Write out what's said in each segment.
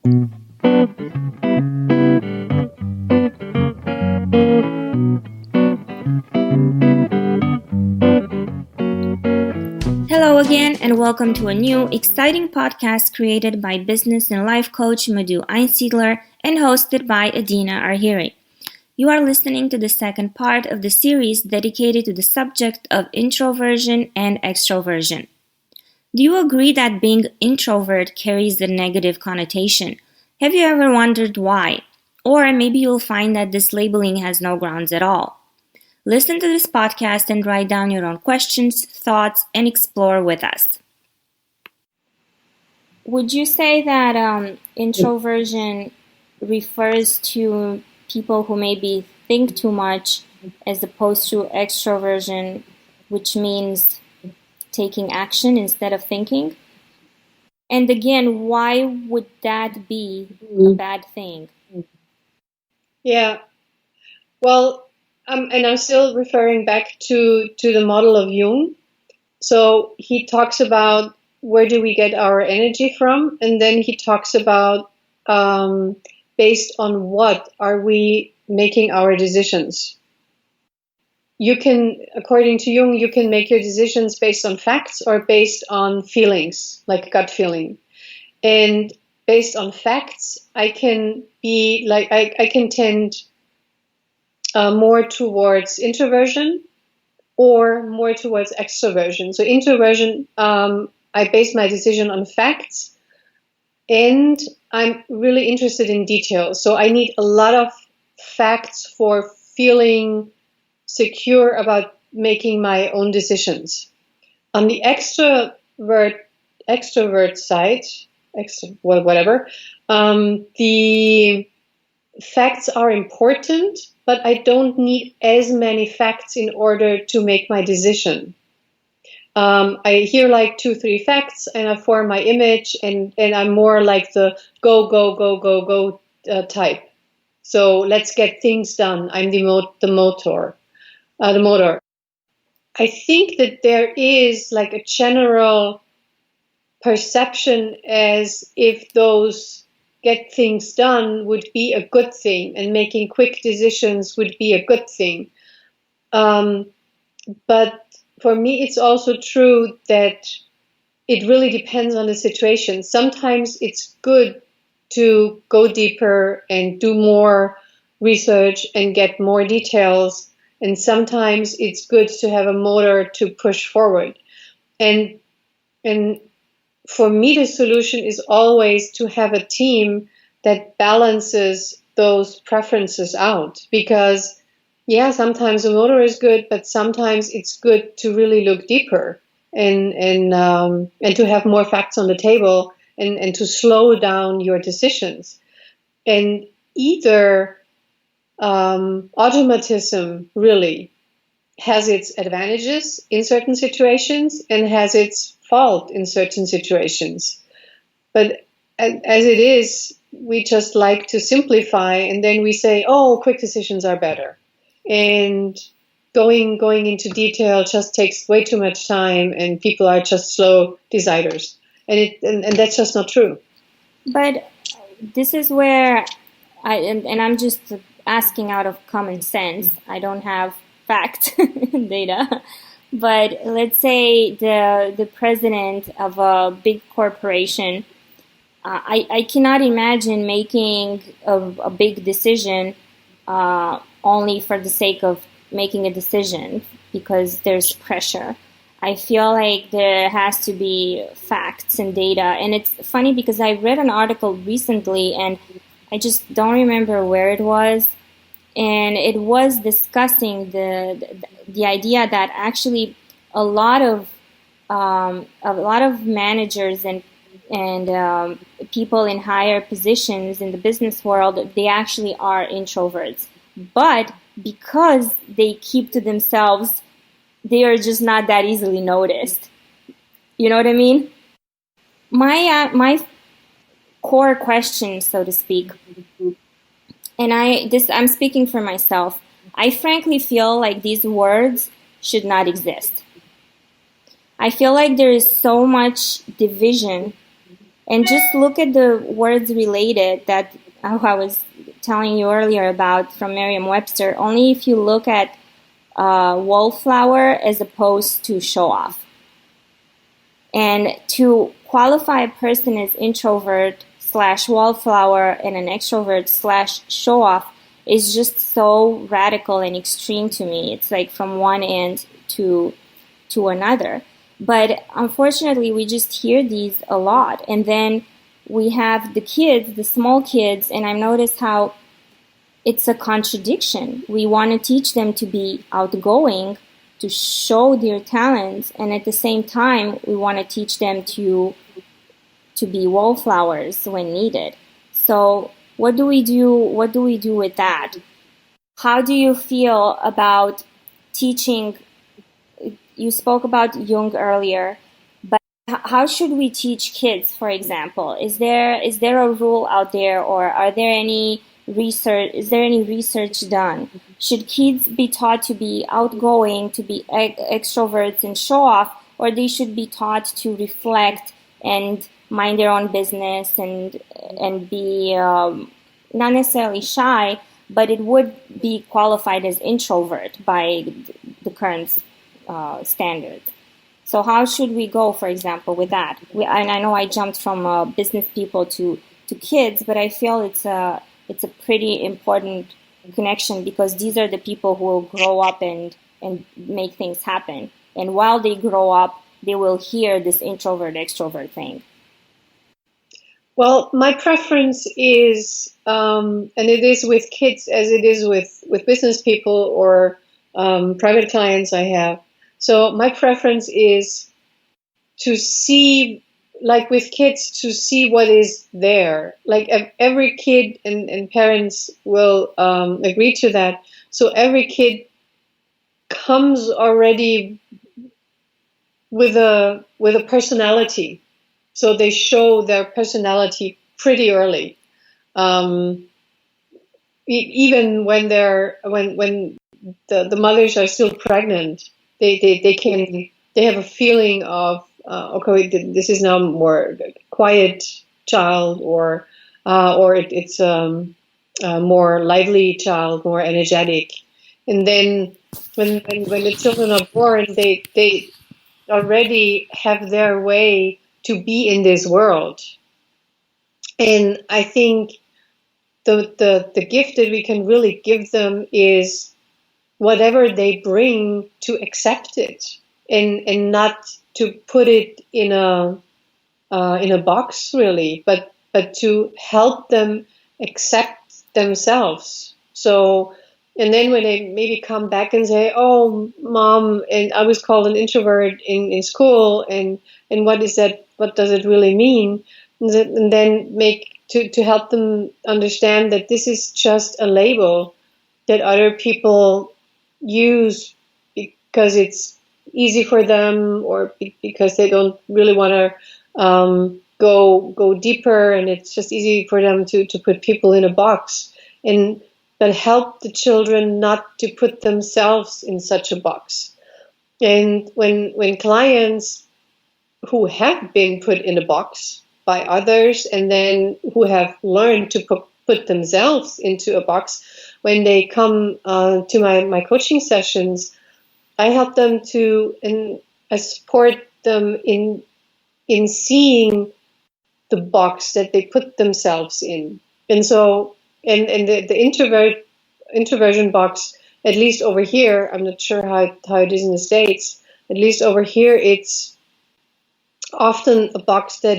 Hello again, and welcome to a new, exciting podcast created by business and life coach Madhu and hosted by Adina Arhiri. You are listening to the second part of the series dedicated to the subject of introversion and extroversion. Do you agree that being introvert carries a negative connotation? Have you ever wondered why? Or maybe you'll find that this labeling has no grounds at all. Listen to this podcast and write down your own questions, thoughts, and explore with us. Would you say that introversion refers to people who maybe think too much as opposed to extroversion, which means taking action instead of thinking? And again, why would that be a bad thing? Yeah. Well, and I'm still referring back to the model of Jung. So he talks about where do we get our energy from, and then he talks about based on what are we making our decisions. You can, according to Jung, you can make your decisions based on facts or based on feelings, like gut feeling. And based on facts, I can be like I can tend more towards introversion or more towards extroversion. So introversion, I base my decision on facts, and I'm really interested in details. So I need a lot of facts for feeling secure about making my own decisions. On the extrovert side, whatever, the facts are important, but I don't need as many facts in order to make my decision. I hear like 2-3 facts and I form my image, and I'm more like the go type. So let's get things done. I'm the motor. I think that there is like a general perception as if those get things done would be a good thing, and making quick decisions would be a good thing. But for me, it's also true that it really depends on the situation. Sometimes it's good to go deeper and do more research and get more details. And sometimes it's good to have a motor to push forward. And for me, the solution is always to have a team that balances those preferences out. Because, yeah, sometimes a motor is good, but sometimes it's good to really look deeper and to have more facts on the table and to slow down your decisions. And either automatism really has its advantages in certain situations and has its fault in certain situations. But as it is, we just like to simplify, and then we say, oh, quick decisions are better. And going into detail just takes way too much time, and people are just slow deciders. And that's just not true. But this is where I'm just asking out of common sense. I don't have fact data. But let's say the president of a big corporation, I cannot imagine making a big decision only for the sake of making a decision because there's pressure. I feel like there has to be facts and data. And it's funny because I read an article recently and I just don't remember where it was. And it was discussing the idea that actually a lot of managers and people in higher positions in the business world, they actually are introverts. But because they keep to themselves, they are just not that easily noticed. You know what I mean? My core question, so to speak, and I'm speaking for myself. I frankly feel like these words should not exist. I feel like there is so much division And just look at the words related that I was telling you earlier about from Merriam-Webster. Only if you look at wallflower as opposed to show off. And to qualify a person as introvert slash wallflower and an extrovert slash show off is just so radical and extreme to me. It's like from one end to another. But unfortunately, we just hear these a lot. And then we have the kids, the small kids, and I've noticed how it's a contradiction. We want to teach them to be outgoing, to show their talents, and at the same time, we want to teach them to be wallflowers when needed. So what do we do? What do we do with that? How do you feel about teaching? You spoke about Jung earlier, but how should we teach kids, for example? Is there a rule out there, or are there any research? Is there any research done? Should kids be taught to be outgoing, to be extroverts and show off, or they should be taught to reflect and mind their own business and be not necessarily shy, but it would be qualified as introvert by the current standards. So how should we go, for example, with that? And I know I jumped from business people to kids, but I feel it's a pretty important connection, because these are the people who will grow up and make things happen. And while they grow up, they will hear this introvert extrovert thing. Well, my preference is, and it is with kids as it is with business people or private clients I have. So my preference is to see, like with kids, to see what is there. Like every kid and parents will agree to that. So every kid comes already with a personality. So they show their personality pretty early. Even when the mothers are still pregnant, they have a feeling of okay, this is now more quiet child, or it's a more lively child, more energetic. And then when the children are born, they already have their way to be in this world. And I think the gift that we can really give them is whatever they bring, to accept it and not to put it in a box really, but to help them accept themselves. So, and then when they maybe come back and say, "Oh, mom, and I was called an introvert in school, and what is that? What does it really mean?" And then to help them understand that this is just a label that other people use because it's easy for them, or because they don't really want to go deeper, and it's just easy for them to put people in a box, but help the children not to put themselves in such a box. And when clients who have been put in a box by others, and then who have learned to put themselves into a box, when they come to my coaching sessions, I help them and I support them in seeing the box that they put themselves in. And so, and the introversion box, at least over here, I'm not sure how it is in the States, at least over here, it's often a box that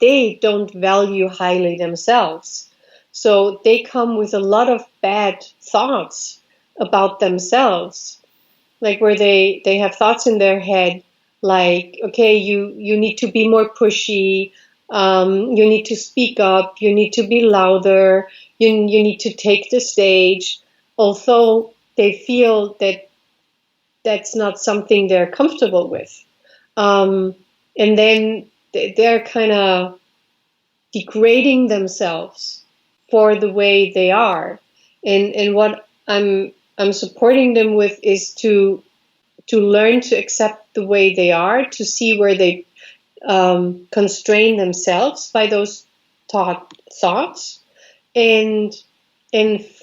they don't value highly themselves. So they come with a lot of bad thoughts about themselves, like where they have thoughts in their head like, okay, you need to be more pushy, you need to speak up, you need to be louder, you need to take the stage, although they feel that that's not something they're comfortable with. And then they're kind of degrading themselves for the way they are. And what I'm supporting them with is to learn to accept the way they are, to see where they constrain themselves by those thoughts, and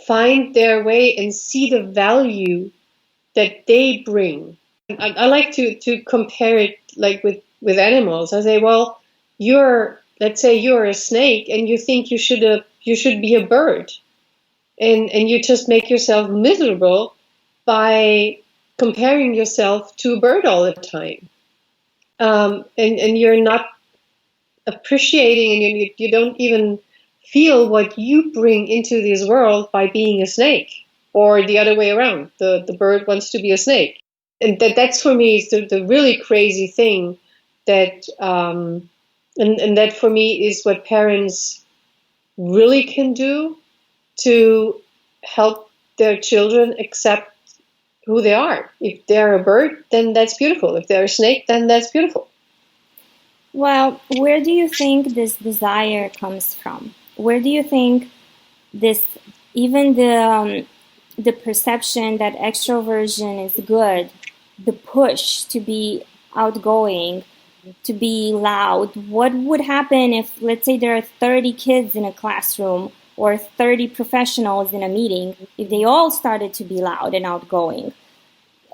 find their way and see the value that they bring. I like to compare it like with animals. I say, well, let's say you're a snake and you think you should be a bird, and you just make yourself miserable by comparing yourself to a bird all the time, and you're not appreciating, and you don't even feel what you bring into this world by being a snake, or the other way around. The bird wants to be a snake, and that's for me is the really crazy thing that and that for me is what parents really can do to help their children accept who they are. If they're a bird, then that's beautiful. If they're a snake, then that's beautiful. Well, where do you think this desire comes from? Where do you think this, even the perception that extroversion is good, the push to be outgoing, to be loud, what would happen if, let's say, there are 30 kids in a classroom or 30 professionals in a meeting, if they all started to be loud and outgoing?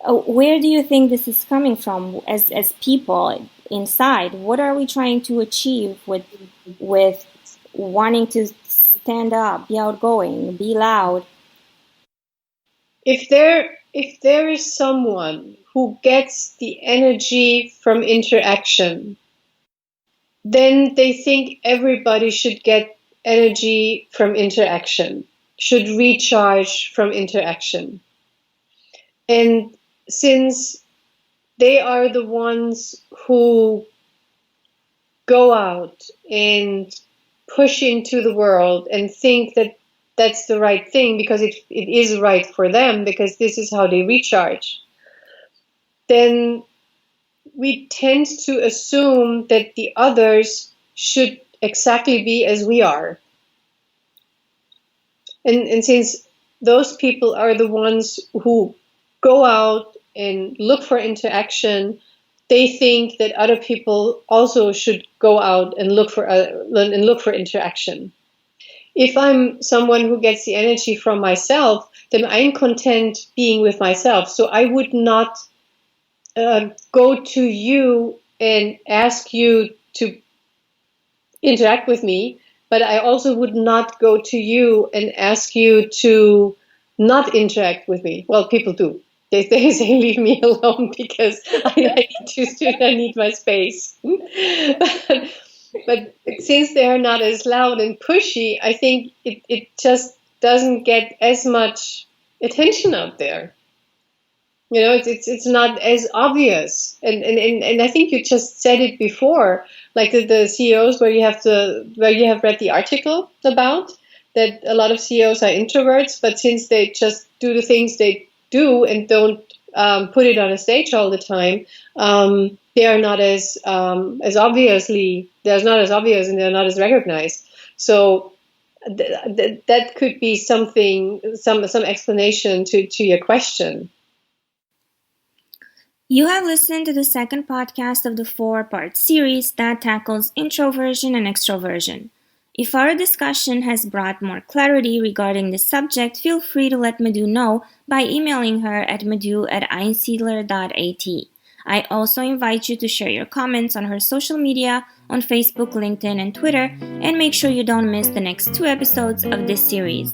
Where do you think this is coming from as people inside? What are we trying to achieve with wanting to stand up, be outgoing, be loud? If there is someone who gets the energy from interaction, then they think everybody should get energy from interaction, should recharge from interaction. And since they are the ones who go out and push into the world and think that that's the right thing because it is right for them, because this is how they recharge, then we tend to assume that the others should exactly be as we are. And since those people are the ones who go out and look for interaction, they think that other people also should go out and look for interaction. If I'm someone who gets the energy from myself, then I'm content being with myself. So I would not go to you and ask you to interact with me, but I also would not go to you and ask you to not interact with me. Well, people do. They say, leave me alone because I need my space. But since they are not as loud and pushy, I think it just doesn't get as much attention out there. You know, it's not as obvious. And I think you just said it before, like the CEOs where you have read the article about that a lot of CEOs are introverts, but since they just do the things they do and don't put it on a stage all the time, they are not as obviously, they're not as obvious and they're not as recognized. So that could be something, some explanation to your question. You have listened to the second podcast of the 4-part series that tackles introversion and extroversion. If our discussion has brought more clarity regarding this subject, feel free to let Madhu know by emailing her at madhu@einsiedler.at. I also invite you to share your comments on her social media on Facebook, LinkedIn, and Twitter, and make sure you don't miss the next 2 episodes of this series.